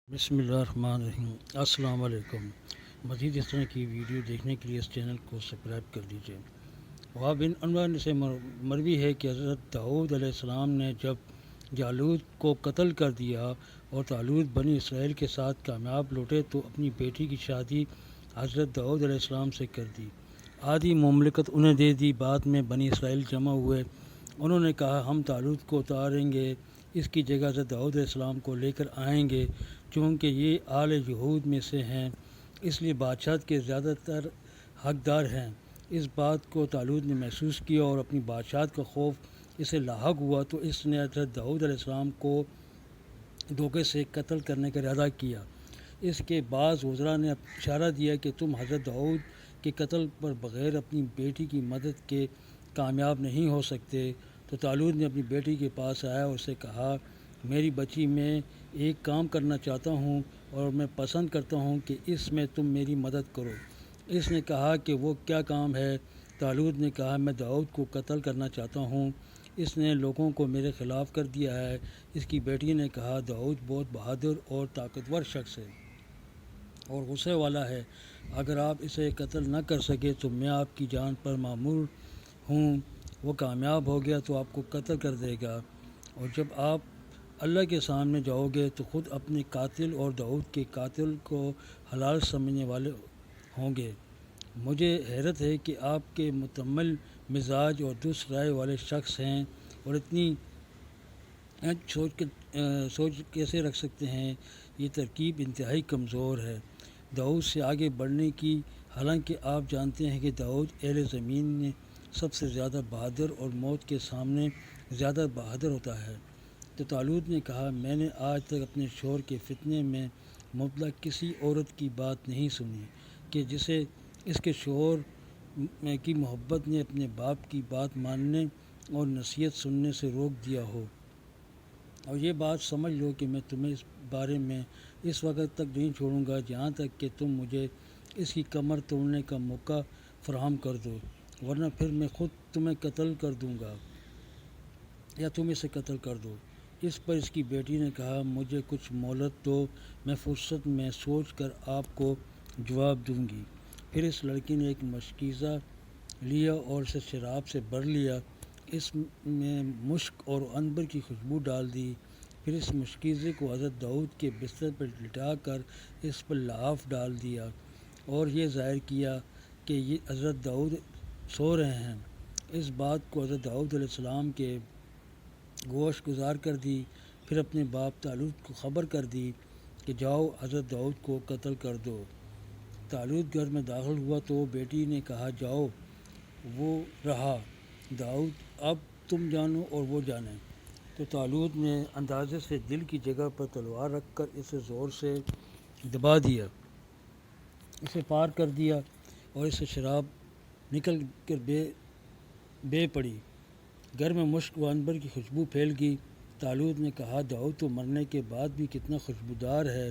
بسم اللہ الرحمن الرحیم۔ السلام علیکم۔ مزید اس طرح کی ویڈیو دیکھنے کے لیے اس چینل کو سبسکرائب کر دیجیے۔ وہاں بن عنوان سے مروی ہے کہ حضرت داؤد علیہ السلام نے جب جالوت کو قتل کر دیا اور طالوت بنی اسرائیل کے ساتھ کامیاب لوٹے تو اپنی بیٹی کی شادی حضرت داؤد علیہ السلام سے کر دی۔ آدھی مملکت انہیں دے دی۔ بعد میں بنی اسرائیل جمع ہوئے۔ انہوں نے کہا ہم طالوت کو اتاریں گے، اس کی جگہ حضرت داؤد علیہ السلام کو لے کر آئیں گے، چونکہ یہ آل یہود میں سے ہیں، اس لیے بادشاہت کے زیادہ تر حقدار ہیں۔ اس بات کو طالوت نے محسوس کیا اور اپنی بادشاہت کا خوف اسے لاحق ہوا، تو اس نے حضرت داؤد علیہ السلام کو دھوکے سے قتل کرنے کا ارادہ کیا۔ اس کے بعض وزراء نے اشارہ دیا کہ تم حضرت داؤد کے قتل پر بغیر اپنی بیٹی کی مدد کے کامیاب نہیں ہو سکتے۔ تو طالوت نے اپنی بیٹی کے پاس آیا اور اسے کہا میری بچی، میں ایک کام کرنا چاہتا ہوں اور میں پسند کرتا ہوں کہ اس میں تم میری مدد کرو۔ اس نے کہا کہ وہ کیا کام ہے؟ طالوت نے کہا میں داؤد کو قتل کرنا چاہتا ہوں، اس نے لوگوں کو میرے خلاف کر دیا ہے۔ اس کی بیٹی نے کہا داؤد بہت بہادر اور طاقتور شخص ہے اور غصے والا ہے، اگر آپ اسے قتل نہ کر سکے تو میں آپ کی جان پر مامور ہوں، وہ کامیاب ہو گیا تو آپ کو قتل کر دے گا، اور جب آپ اللہ کے سامنے جاؤ گے تو خود اپنے قاتل اور داؤد کے قاتل کو حلال سمجھنے والے ہوں گے۔ مجھے حیرت ہے کہ آپ کے متمل مزاج اور درست رائے والے شخص ہیں اور اتنی سوچ کیسے رکھ سکتے ہیں؟ یہ ترکیب انتہائی کمزور ہے داؤد سے آگے بڑھنے کی، حالانکہ آپ جانتے ہیں کہ داؤد اہل زمین میں سب سے زیادہ بہادر اور موت کے سامنے زیادہ بہادر ہوتا ہے۔ تو طالوت نے کہا میں نے آج تک اپنے شوہر کے فتنے میں مبتلا کسی عورت کی بات نہیں سنی کہ جسے اس کے شوہر کی محبت نے اپنے باپ کی بات ماننے اور نصیحت سننے سے روک دیا ہو، اور یہ بات سمجھ لو کہ میں تمہیں اس بارے میں اس وقت تک نہیں چھوڑوں گا جہاں تک کہ تم مجھے اس کی کمر توڑنے کا موقع فراہم کر دو، ورنہ پھر میں خود تمہیں قتل کر دوں گا یا تم اسے قتل کر دو۔ اس پر اس کی بیٹی نے کہا مجھے کچھ مہلت دو، میں فرصت میں سوچ کر آپ کو جواب دوں گی۔ پھر اس لڑکی نے ایک مشکیزہ لیا اور اسے شراب سے بھر لیا، اس میں مشک اور عنبر کی خوشبو ڈال دی، پھر اس مشکیزے کو حضرت داؤد کے بستر پر لٹا کر اس پر لحاف ڈال دیا اور یہ ظاہر کیا کہ یہ حضرت داؤد سو رہے ہیں۔ اس بات کو حضرت داؤد علیہ السلام کے گوش گزار کر دی، پھر اپنے باپ طالوت کو خبر کر دی کہ جاؤ حضرت داؤد کو قتل کر دو۔ طالوت گھر میں داخل ہوا تو بیٹی نے کہا جاؤ، وہ رہا داؤد، اب تم جانو اور وہ جانے۔ تو طالوت نے اندازے سے دل کی جگہ پر تلوار رکھ کر اسے زور سے دبا دیا، اسے پار کر دیا اور اس سے شراب نکل کر بے پڑی، گھر میں مشک و عنبر کی خوشبو پھیل گئی۔ طالوت نے کہا داؤد تو مرنے کے بعد بھی کتنا خوشبودار ہے،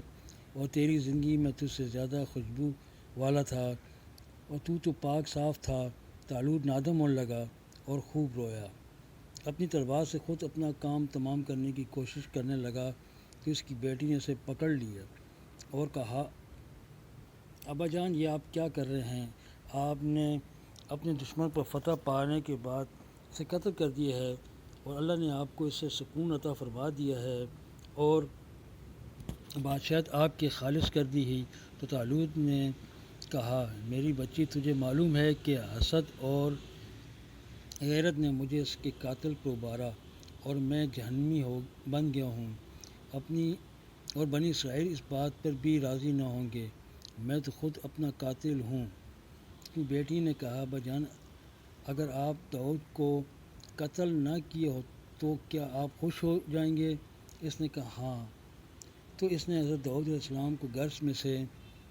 اور تیری زندگی میں تجھ سے زیادہ خوشبو والا تھا، اور تو پاک صاف تھا۔ طالوت نادم ہونے لگا اور خوب رویا، اپنی تلوار سے خود اپنا کام تمام کرنے کی کوشش کرنے لگا کہ اس کی بیٹی نے اسے پکڑ لیا اور کہا ابا جان یہ آپ کیا کر رہے ہیں؟ آپ نے اپنے دشمن پر فتح پانے کے بعد اسے قتل کر دیا ہے، اور اللہ نے آپ کو اس سے سکون عطا فرما دیا ہے اور بادشاہت آپ کے خالص کر دی ہے۔ تو طالوت نے کہا میری بچی، تجھے معلوم ہے کہ حسد اور غیرت نے مجھے اس کے قاتل کو ابھارا اور میں جہنمی بن گیا ہوں، اپنی اور بنی اسرائیل اس بات پر بھی راضی نہ ہوں گے، میں تو خود اپنا قاتل ہوں۔ کی بیٹی نے کہا ابا جان، اگر آپ داؤد کو قتل نہ کیے ہو تو کیا آپ خوش ہو جائیں گے؟ اس نے کہا ہاں۔ تو اس نے حضرت داؤد علیہ السلام کو گھر میں سے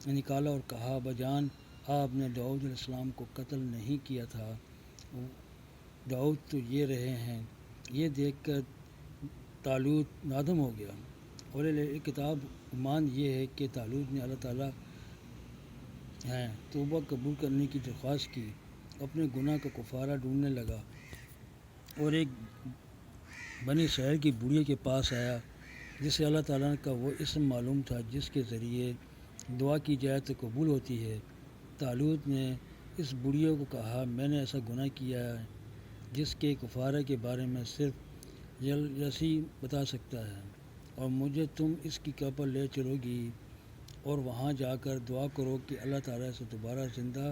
نکالا اور کہا ابا جان، آپ نے داؤد علیہ السلام کو قتل نہیں کیا تھا، داؤد تو یہ رہے ہیں۔ یہ دیکھ کر طالوت نادم ہو گیا، اور کتاب ایمان یہ ہے کہ طالوت نے اللہ تعالیٰ ہیں توبہ قبول کرنے کی درخواست کی، اپنے گناہ کا کفارہ ڈھونڈنے لگا، اور ایک بنی اسرائیل کی بڑھیا کے پاس آیا جسے اللہ تعالیٰ کا وہ اسم معلوم تھا جس کے ذریعے دعا کی جائے تو قبول ہوتی ہے۔ طالوت نے اس بڑھیا کو کہا، میں نے ایسا گناہ کیا ہے جس کے کفارہ کے بارے میں صرف یسی بتا سکتا ہے، اور مجھے تم اس کی قبر لے چلو گی اور وہاں جا کر دعا کرو کہ اللہ تعالیٰ سے دوبارہ زندہ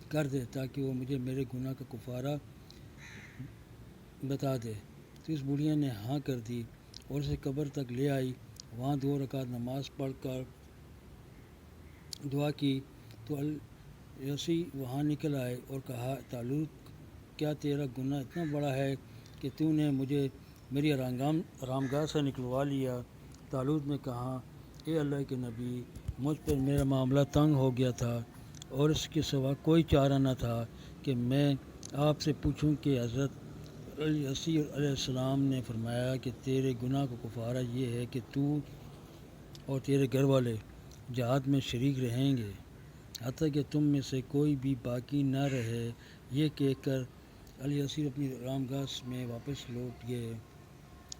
کر دے تاکہ وہ مجھے میرے گناہ کا کفارہ بتا دے۔ تو اس بڑھیا نے ہاں کر دی اور اسے قبر تک لے آئی، وہاں 2 رکعت نماز پڑھ کر دعا کی تو یسی وہاں نکل آئے اور کہا، طالوت کیا تیرا گناہ اتنا بڑا ہے کہ تو نے مجھے میری آرامگاہ سے نکلوا لیا؟ طالوت نے کہا، اے اللہ کے نبی، مجھ پر میرا معاملہ تنگ ہو گیا تھا اور اس کے سوا کوئی چارہ نہ تھا کہ میں آپ سے پوچھوں کہ حضرت یسی علیہ السلام نے فرمایا کہ تیرے گناہ کا کفارہ یہ ہے کہ تو اور تیرے گھر والے جہاد میں شریک رہیں گے حتیٰ کہ تم میں سے کوئی بھی باقی نہ رہے۔ یہ کہہ کر الیسیر اپنی آرامگاہ میں واپس لوٹ گئے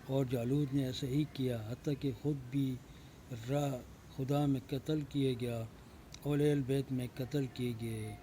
اور جالوت نے ایسا ہی کیا حتیٰ کہ خود بھی راہ خدا میں قتل کیے گیا اور اہل بیت میں قتل کیے گئے۔